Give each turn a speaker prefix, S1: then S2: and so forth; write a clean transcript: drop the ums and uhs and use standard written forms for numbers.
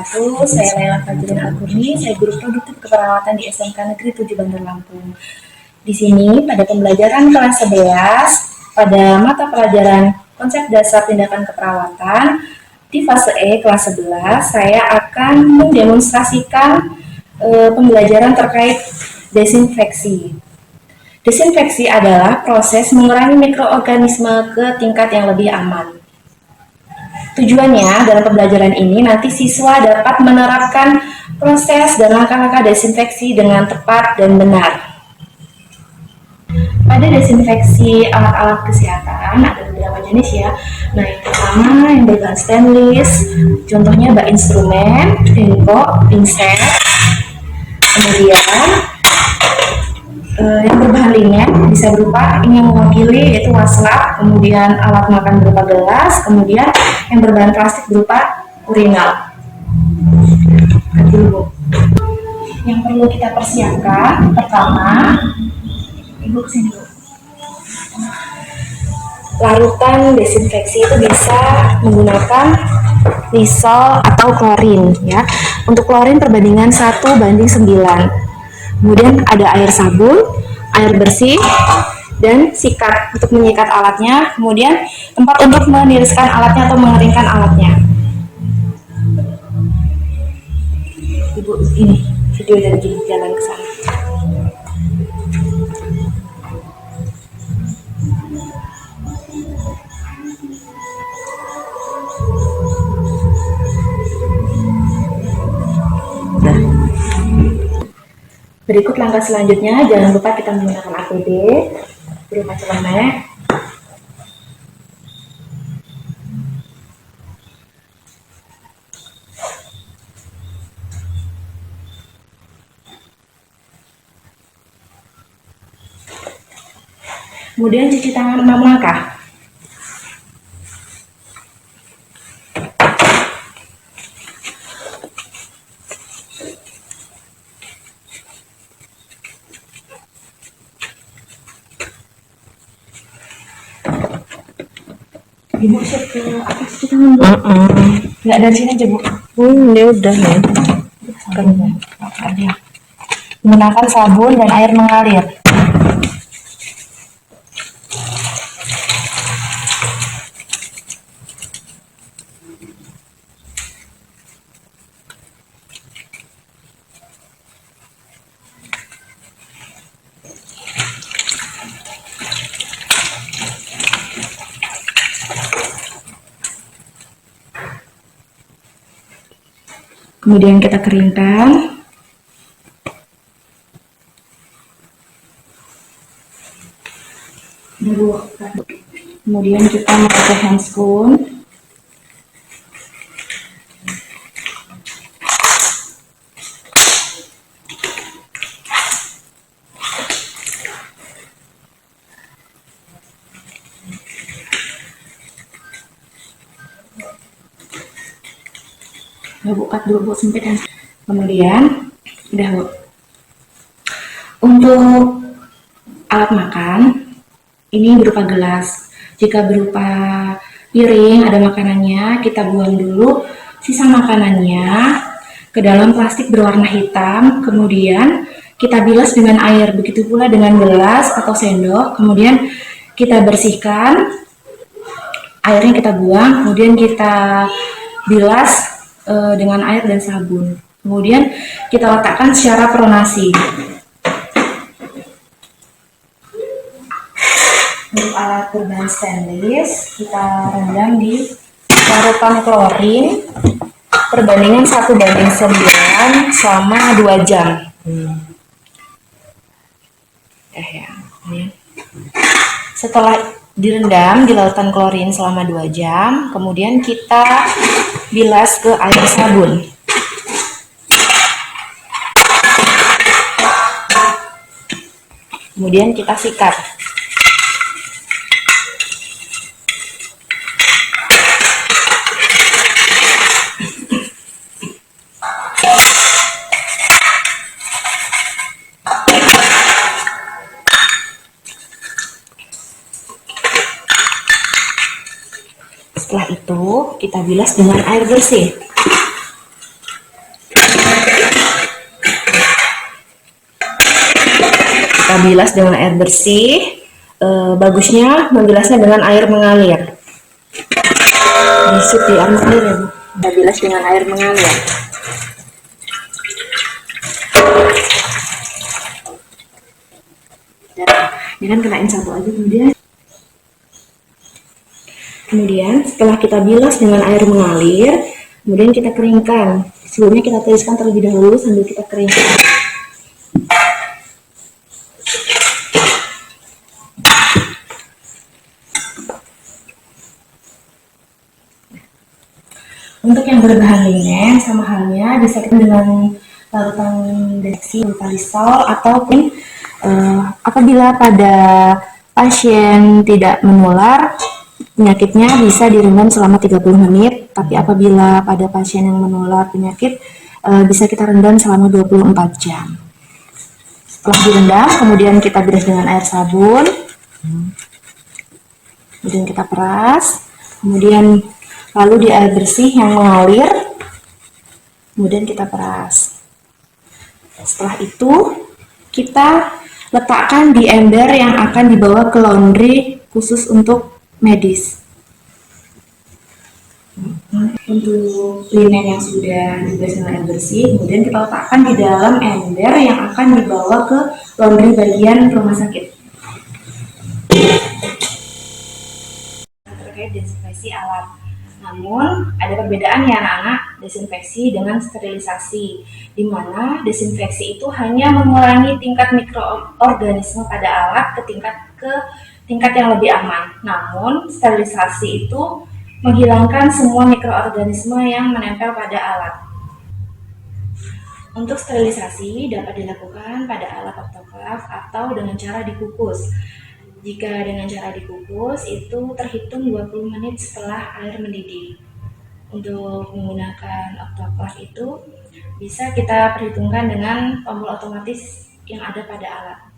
S1: wabarakatuh. Saya Laila Fajrin Al-Kurni, saya guru produktif keperawatan di SMK Negeri 7 Bandar Lampung. Di sini pada pembelajaran kelas 11 pada mata pelajaran konsep dasar tindakan keperawatan di fase E kelas 11 saya akan mendemonstrasikan pembelajaran terkait desinfeksi. Desinfeksi adalah proses mengurangi mikroorganisme ke tingkat yang lebih aman. Tujuannya dalam pembelajaran ini nanti siswa dapat menerapkan proses dan langkah-langkah desinfeksi dengan tepat dan benar. Pada desinfeksi alat-alat kesehatan ada beberapa jenis ya. Nah, yang pertama yang berbahan stainless, contohnya bak instrumen, sendok, pinset. Kemudian yang berbahan linen bisa berupa ini yang mewakili yaitu waslap, kemudian alat makan berupa gelas, kemudian yang berbahan plastik berupa urinal. Yang perlu kita persiapkan pertama, ibu kesini dulu. Larutan desinfeksi itu bisa menggunakan Lysol atau klorin ya. Untuk klorin perbandingan 1:9. Kemudian ada air sabun, air bersih, dan sikat untuk menyikat alatnya. Kemudian tempat untuk meniriskan alatnya atau mengeringkan alatnya. Ibu ini video dari jalan ke sana. Berikut langkah selanjutnya, jangan lupa kita menggunakan APD berupa celemek. Kemudian cuci tangan 6 langkah. Ibu siap ke apa cuci tangan bu? Nggak dari sini aja bu.
S2: Ya udah ya.
S1: Menggunakan sabun dan air mengalir. Kemudian kita keringkan. Kemudian kita memakai handscoon. Buka dulu bu, sempit ya. Kemudian udah bu. Untuk alat makan ini berupa gelas. Jika berupa piring ada makanannya, kita buang dulu sisa makanannya ke dalam plastik berwarna hitam. Kemudian kita bilas dengan air. Begitu pula dengan gelas atau sendok. Kemudian kita bersihkan, airnya kita buang. Kemudian kita bilas dengan air dan sabun. Kemudian kita letakkan secara pronasi. Untuk alat berbahan stainless kita rendam di larutan klorin perbandingan 1:9 selama 2 jam. Setelah direndam di lautan klorin selama 2 jam, kemudian kita bilas ke air sabun. Kemudian kita sikat. Setelah itu kita bilas dengan air bersih. kita bilas dengan air bersih. Bagusnya membilasnya dengan air mengalir. Disut di air mengalir ya Bu. Kita bilas dengan air mengalir. Ini kan kenain sabuk aja kemudian setelah kita bilas dengan air mengalir, kemudian kita keringkan. Sebelumnya kita tiriskan terlebih dahulu sambil kita keringkan. Untuk yang berbahan linen, sama halnya disertai dengan larutan desinfektan ataupun apabila pada pasien tidak menular, penyakitnya bisa direndam selama 30 menit, tapi apabila pada pasien yang menular penyakit, bisa kita rendam selama 24 jam. Setelah direndam, kemudian kita bilas dengan air sabun, kemudian kita peras, kemudian lalu di air bersih yang mengalir, kemudian kita peras. Setelah itu, kita letakkan di ember yang akan dibawa ke laundry khusus untuk medis. Untuk linen yang sudah dibilas dengan air bersih, kemudian kita letakkan di dalam ember yang akan dibawa ke laundry bagian rumah sakit. Terkait desinfeksi alat. Namun, ada perbedaan ya anak-anak, desinfeksi dengan sterilisasi, di mana desinfeksi itu hanya mengurangi tingkat mikroorganisme pada alat ke tingkat yang lebih aman. Namun, sterilisasi itu menghilangkan semua mikroorganisme yang menempel pada alat. Untuk sterilisasi dapat dilakukan pada alat autoklaf atau dengan cara dikukus. Jika dengan cara dikukus, itu terhitung 20 menit setelah air mendidih. Untuk menggunakan autoklaf itu bisa kita perhitungkan dengan tombol otomatis yang ada pada alat.